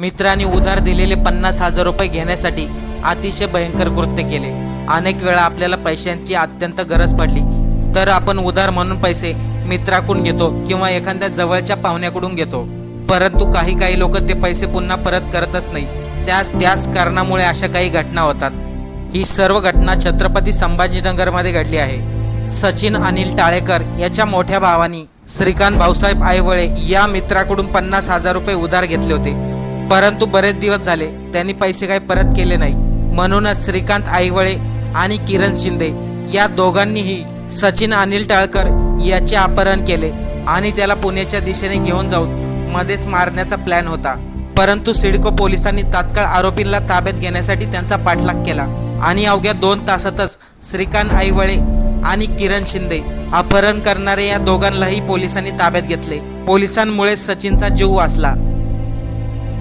मित्रांनी उधार दिलेले 50,000 रुपये घेण्यासाठी अतिशय भयंकर कृत्य केले। अनेक वेळा आपल्याला पैशांची अत्यंत गरज पडली तर आपण उधार म्हणून पैसे मित्राकडून घेतो किंवा एखाद्या जवळच्या पाहुण्याकडून घेतो, परंतु काही लोक ते पैसे पुन्हा परत करतच नाही। त्याच कारणामुळे अशा काही घटना होतात। ही सर्व घटना छत्रपती संभाजीनगरमध्ये घडली आहे। सचिन अनिल टाळेकर याच्या मोठ्या भावानी श्रीकांत भाऊसाहेब आईवळे या मित्राकडून 50,000 रुपये उधार घेतले होते, परंतु बरेच दिवस झाले त्यांनी पैसे काही परत केले नाही। म्हणूनच श्रीकांत आईवळे आणि किरण शिंदे या दोघांनीही सचिन अनिल टाळकर याचे अपहरण केले आणि त्याला पुण्याच्या दिशेने घेऊन जाऊन मध्येच मारण्याचा प्लॅन होता। परंतु सिडको पोलिसांनी तात्काळ आरोपींना ताब्यात घेण्यासाठी त्यांचा पाठलाग केला आणि अवघ्या 2 तासातच श्रीकांत आईवळे आणि किरण शिंदे अपहरण करणारे या दोघांनाही पोलिसांनी ताब्यात घेतले। पोलिसांमुळे सचिनचा जीव वाचला।